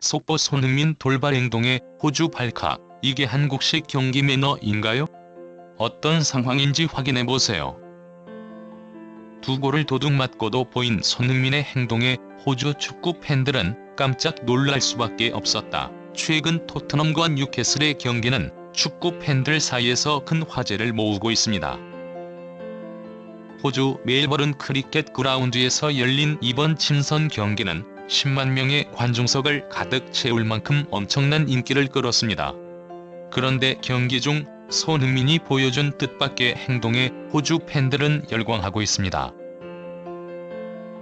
속보 손흥민 돌발 행동에 호주 발칵, 이게 한국식 경기 매너인가요? 어떤 상황인지 확인해보세요. 두 골을 도둑 맞고도 보인 손흥민의 행동에 호주 축구 팬들은 깜짝 놀랄 수밖에 없었다. 최근 토트넘과 뉴캐슬의 경기는 축구 팬들 사이에서 큰 화제를 모으고 있습니다. 호주 멜버른 크리켓 그라운드에서 열린 이번 친선 경기는 10만 명의 관중석을 가득 채울 만큼 엄청난 인기를 끌었습니다. 그런데 경기 중 손흥민이 보여준 뜻밖의 행동에 호주 팬들은 열광하고 있습니다.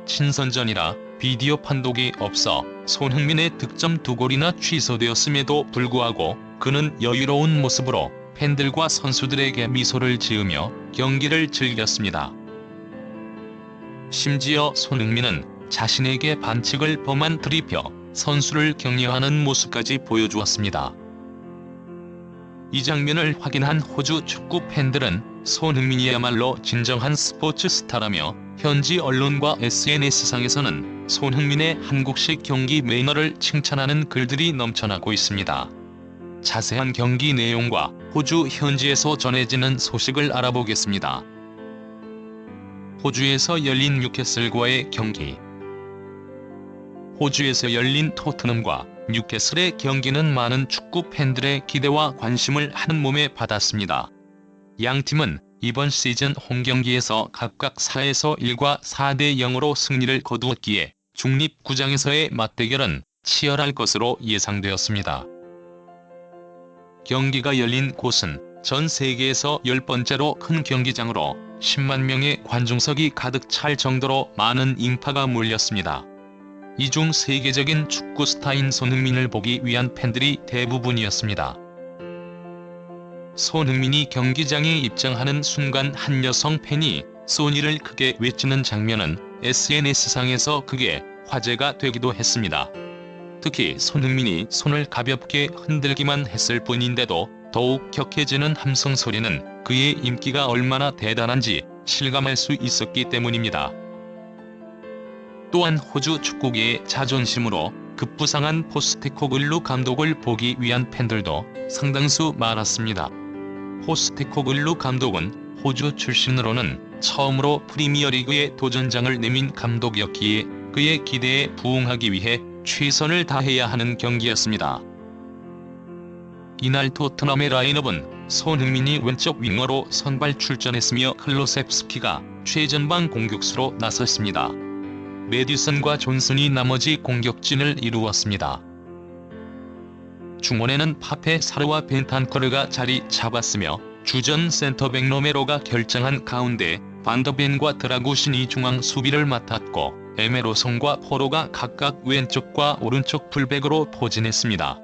친선전이라 비디오 판독이 없어 손흥민의 득점 2골이나 취소되었음에도 불구하고 그는 여유로운 모습으로 팬들과 선수들에게 미소를 지으며 경기를 즐겼습니다. 심지어 손흥민은 자신에게 반칙을 범한 트리피어 선수를 격려하는 모습까지 보여주었습니다. 이 장면을 확인한 호주 축구 팬들은 손흥민이야말로 진정한 스포츠 스타라며 현지 언론과 SNS상에서는 손흥민의 한국식 경기 매너를 칭찬하는 글들이 넘쳐나고 있습니다. 자세한 경기 내용과 호주 현지에서 전해지는 소식을 알아보겠습니다. 호주에서 열린 뉴캐슬과의 경기. 호주에서 열린 토트넘과 뉴캐슬의 경기는 많은 축구 팬들의 기대와 관심을 한몸에 받았습니다. 양 팀은 이번 시즌 홈경기에서 각각 4에서 1과 4대 0으로 승리를 거두었기에 중립구장에서의 맞대결은 치열할 것으로 예상되었습니다. 경기가 열린 곳은 전 세계에서 10번째로 큰 경기장으로 10만 명의 관중석이 가득 찰 정도로 많은 인파가 몰렸습니다. 이 중 세계적인 축구 스타인 손흥민을 보기 위한 팬들이 대부분이었습니다. 손흥민이 경기장에 입장하는 순간 한 여성 팬이 소니를 크게 외치는 장면은 SNS상에서 크게 화제가 되기도 했습니다. 특히 손흥민이 손을 가볍게 흔들기만 했을 뿐인데도 더욱 격해지는 함성 소리는 그의 인기가 얼마나 대단한지 실감할 수 있었기 때문입니다. 또한 호주 축구계의 자존심으로 급부상한 포스테코글루 감독을 보기 위한 팬들도 상당수 많았습니다. 포스테코글루 감독은 호주 출신으로는 처음으로 프리미어리그에 도전장을 내민 감독이었기에 그의 기대에 부응하기 위해 최선을 다해야 하는 경기였습니다. 이날 토트넘의 라인업은 손흥민이 왼쪽 윙어로 선발 출전했으며 클로셉스키가 최전방 공격수로 나섰습니다. 메디슨과 존슨이 나머지 공격진을 이루었습니다. 중원에는 파페 사르와 벤탄커르가 자리 잡았으며 주전 센터백 로메로가 결정한 가운데 반더벤과 드라구신이 중앙 수비를 맡았고 에메로송과 포로가 각각 왼쪽과 오른쪽 풀백으로 포진했습니다.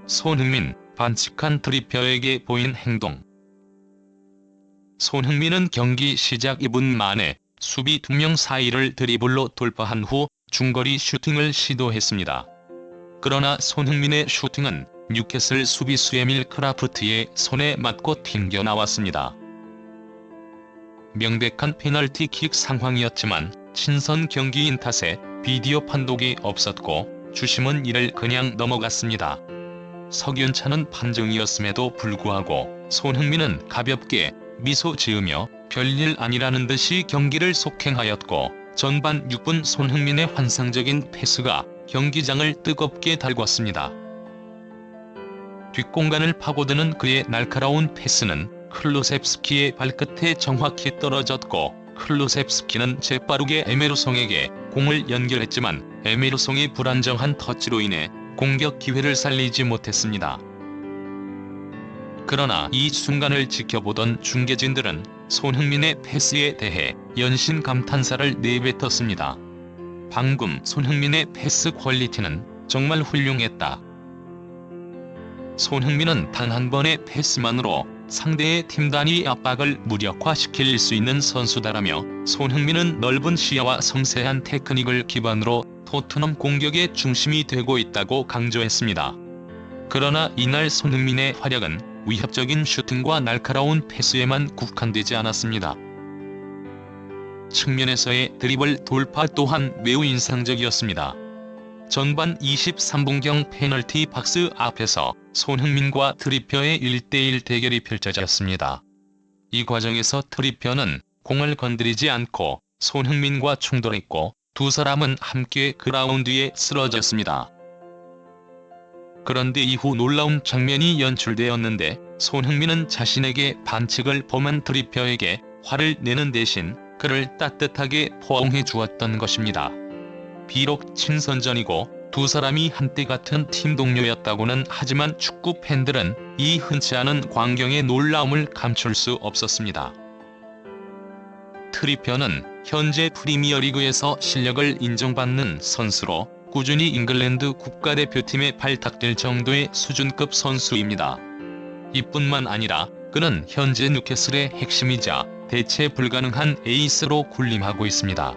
손흥민, 반칙한 트리피어에게 보인 행동. 손흥민은 경기 시작 2분 만에 수비 2명 사이를 드리블로 돌파한 후 중거리 슈팅을 시도했습니다. 그러나 손흥민의 슈팅은 뉴캐슬 수비수 에밀 크라프트의 손에 맞고 튕겨나왔습니다. 명백한 페널티킥 상황이었지만 친선 경기인 탓에 비디오 판독이 없었고 주심은 이를 그냥 넘어갔습니다. 석연찮은 판정이었음에도 불구하고 손흥민은 가볍게 미소 지으며 별일 아니라는 듯이 경기를 속행하였고 전반 6분 손흥민의 환상적인 패스가 경기장을 뜨겁게 달궜습니다. 뒷공간을 파고드는 그의 날카로운 패스는 클루셉스키의 발끝에 정확히 떨어졌고 클루셉스키는 재빠르게 에메르송에게 공을 연결했지만 에메르송의 불안정한 터치로 인해 공격 기회를 살리지 못했습니다. 그러나 이 순간을 지켜보던 중계진들은 손흥민의 패스에 대해 연신 감탄사를 내뱉었습니다. 방금 손흥민의 패스 퀄리티는 정말 훌륭했다. 손흥민은 단 한 번의 패스만으로 상대의 팀 단위 압박을 무력화시킬 수 있는 선수다라며 손흥민은 넓은 시야와 섬세한 테크닉을 기반으로 토트넘 공격의 중심이 되고 있다고 강조했습니다. 그러나 이날 손흥민의 활약은 위협적인 슈팅과 날카로운 패스에만 국한되지 않았습니다. 측면에서의 드리블 돌파 또한 매우 인상적이었습니다. 전반 23분경 페널티 박스 앞에서 손흥민과 트리피어의 1대1 대결이 펼쳐졌습니다. 이 과정에서 트리피어는 공을 건드리지 않고 손흥민과 충돌했고 두 사람은 함께 그라운드에 쓰러졌습니다. 그런데 이후 놀라운 장면이 연출되었는데 손흥민은 자신에게 반칙을 범한 트리피어에게 화를 내는 대신 그를 따뜻하게 포옹해 주었던 것입니다. 비록 친선전이고 두 사람이 한때 같은 팀 동료였다고는 하지만 축구 팬들은 이 흔치 않은 광경의 놀라움을 감출 수 없었습니다. 트리피어는 현재 프리미어리그에서 실력을 인정받는 선수로 꾸준히 잉글랜드 국가대표팀에 발탁될 정도의 수준급 선수입니다. 이뿐만 아니라 그는 현재 뉴캐슬의 핵심이자 대체 불가능한 에이스로 군림하고 있습니다.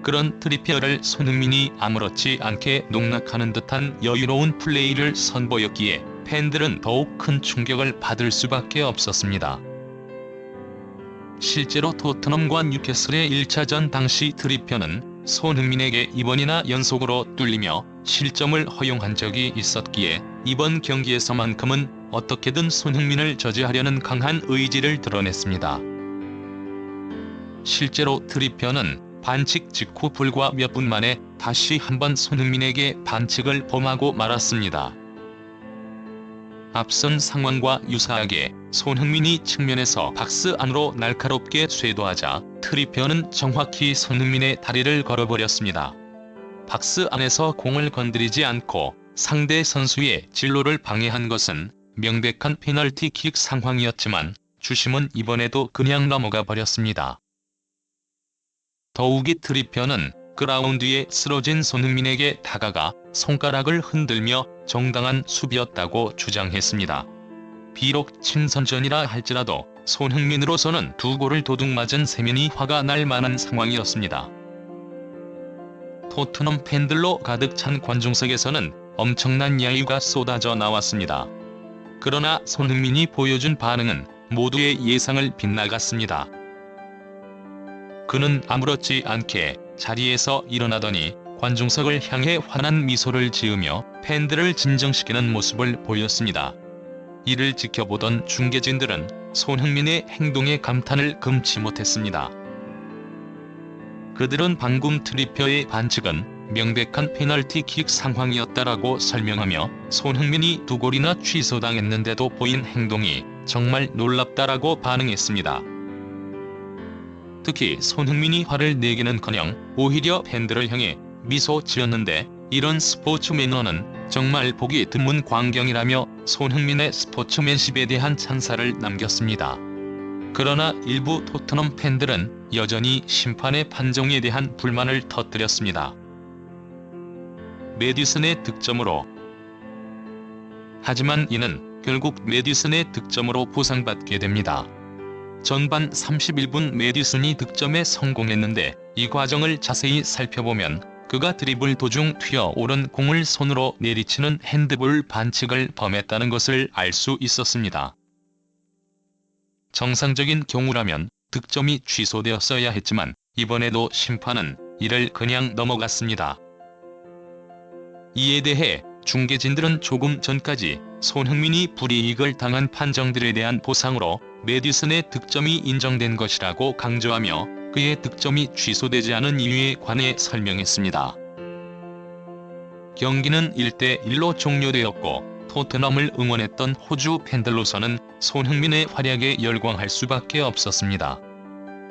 그런 트리피어를 손흥민이 아무렇지 않게 농락하는 듯한 여유로운 플레이를 선보였기에 팬들은 더욱 큰 충격을 받을 수밖에 없었습니다. 실제로 토트넘과 뉴캐슬의 1차전 당시 트리피어는 손흥민에게 2번이나 연속으로 뚫리며 실점을 허용한 적이 있었기에 이번 경기에서만큼은 어떻게든 손흥민을 저지하려는 강한 의지를 드러냈습니다. 실제로 트리피어는 반칙 직후 불과 몇 분 만에 다시 한번 손흥민에게 반칙을 범하고 말았습니다. 앞선 상황과 유사하게 손흥민이 측면에서 박스 안으로 날카롭게 쇄도하자 트리피어는 정확히 손흥민의 다리를 걸어버렸습니다. 박스 안에서 공을 건드리지 않고 상대 선수의 진로를 방해한 것은 명백한 페널티킥 상황이었지만 주심은 이번에도 그냥 넘어가 버렸습니다. 더욱이 트리피어는 그라운드에 쓰러진 손흥민에게 다가가 손가락을 흔들며 정당한 수비였다고 주장했습니다. 비록 친선전이라 할지라도 손흥민으로서는 두 골을 도둑맞은 세면이 화가 날 만한 상황이었습니다. 토트넘 팬들로 가득 찬 관중석에서는 엄청난 야유가 쏟아져 나왔습니다. 그러나 손흥민이 보여준 반응은 모두의 예상을 빗나갔습니다. 그는 아무렇지 않게 자리에서 일어나더니 관중석을 향해 환한 미소를 지으며 팬들을 진정시키는 모습을 보였습니다. 이를 지켜보던 중계진들은 손흥민의 행동에 감탄을 금치 못했습니다. 그들은 방금 트리피어의 반칙은 명백한 페널티킥 상황이었다라고 설명하며 손흥민이 두 골이나 취소당했는데도 보인 행동이 정말 놀랍다라고 반응했습니다. 특히 손흥민이 화를 내기는커녕 오히려 팬들을 향해 미소 지었는데 이런 스포츠 매너는 정말 보기 드문 광경이라며 손흥민의 스포츠맨십에 대한 찬사를 남겼습니다. 그러나 일부 토트넘 팬들은 여전히 심판의 판정에 대한 불만을 터뜨렸습니다. 메디슨의 득점으로. 하지만 이는 결국 메디슨의 득점으로 보상받게 됩니다. 전반 31분 메디슨이 득점에 성공했는데 이 과정을 자세히 살펴보면 그가 드리블 도중 튀어오른 공을 손으로 내리치는 핸드볼 반칙을 범했다는 것을 알 수 있었습니다. 정상적인 경우라면 득점이 취소되었어야 했지만 이번에도 심판은 이를 그냥 넘어갔습니다. 이에 대해 중계진들은 조금 전까지 손흥민이 불이익을 당한 판정들에 대한 보상으로 메디슨의 득점이 인정된 것이라고 강조하며 그의 득점이 취소되지 않은 이유에 관해 설명했습니다. 경기는 1대1로 종료되었고 토트넘을 응원했던 호주 팬들로서는 손흥민의 활약에 열광할 수밖에 없었습니다.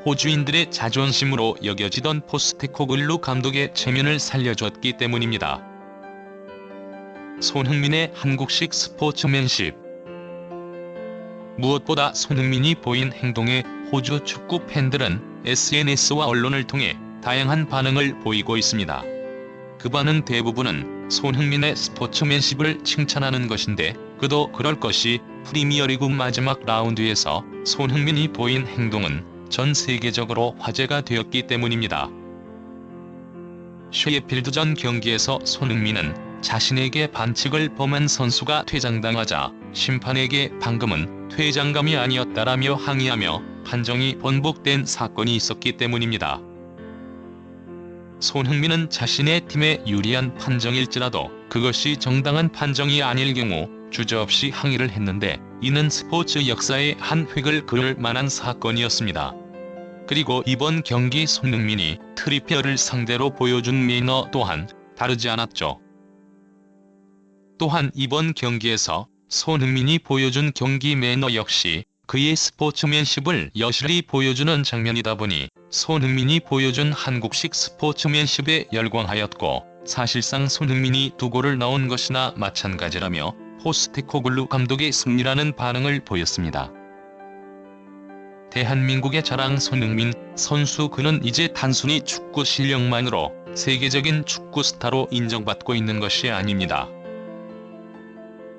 호주인들의 자존심으로 여겨지던 포스테코글루 감독의 체면을 살려줬기 때문입니다. 손흥민의 한국식 스포츠맨십. 무엇보다 손흥민이 보인 행동에 호주 축구 팬들은 SNS와 언론을 통해 다양한 반응을 보이고 있습니다. 그 반응 대부분은 손흥민의 스포츠맨십을 칭찬하는 것인데 그도 그럴 것이 프리미어리그 마지막 라운드에서 손흥민이 보인 행동은 전 세계적으로 화제가 되었기 때문입니다. 셰필드전 경기에서 손흥민은 자신에게 반칙을 범한 선수가 퇴장당하자 심판에게 방금은 퇴장감이 아니었다라며 항의하며 판정이 번복된 사건이 있었기 때문입니다. 손흥민은 자신의 팀에 유리한 판정일지라도 그것이 정당한 판정이 아닐 경우 주저없이 항의를 했는데, 이는 스포츠 역사의 한 획을 그을 만한 사건이었습니다. 그리고 이번 경기 손흥민이 트리피어를 상대로 보여준 매너 또한 다르지 않았죠. 또한 이번 경기에서 손흥민이 보여준 경기 매너 역시 그의 스포츠맨십을 여실히 보여주는 장면이다 보니 손흥민이 보여준 한국식 스포츠맨십에 열광하였고, 사실상 손흥민이 2골을 넣은 것이나 마찬가지라며 포스테코글루 감독의 승리라는 반응을 보였습니다. 대한민국의 자랑 손흥민 선수, 그는 이제 단순히 축구 실력만으로 세계적인 축구 스타로 인정받고 있는 것이 아닙니다.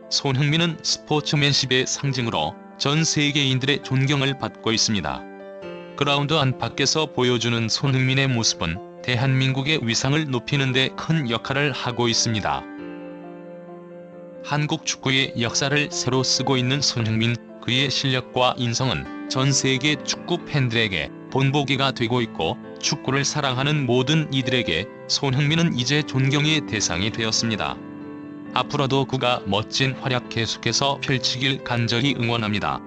손흥민은 스포츠맨십의 상징으로 전 세계인들의 존경을 받고 있습니다. 그라운드 안팎에서 보여주는 손흥민의 모습은 대한민국의 위상을 높이는 데 큰 역할을 하고 있습니다. 한국 축구의 역사를 새로 쓰고 있는 손흥민, 그의 실력과 인성은 전 세계 축구 팬들에게 본보기가 되고 있고, 축구를 사랑하는 모든 이들에게 손흥민은 이제 존경의 대상이 되었습니다. 앞으로도 그가 멋진 활약 계속해서 펼치길 간절히 응원합니다.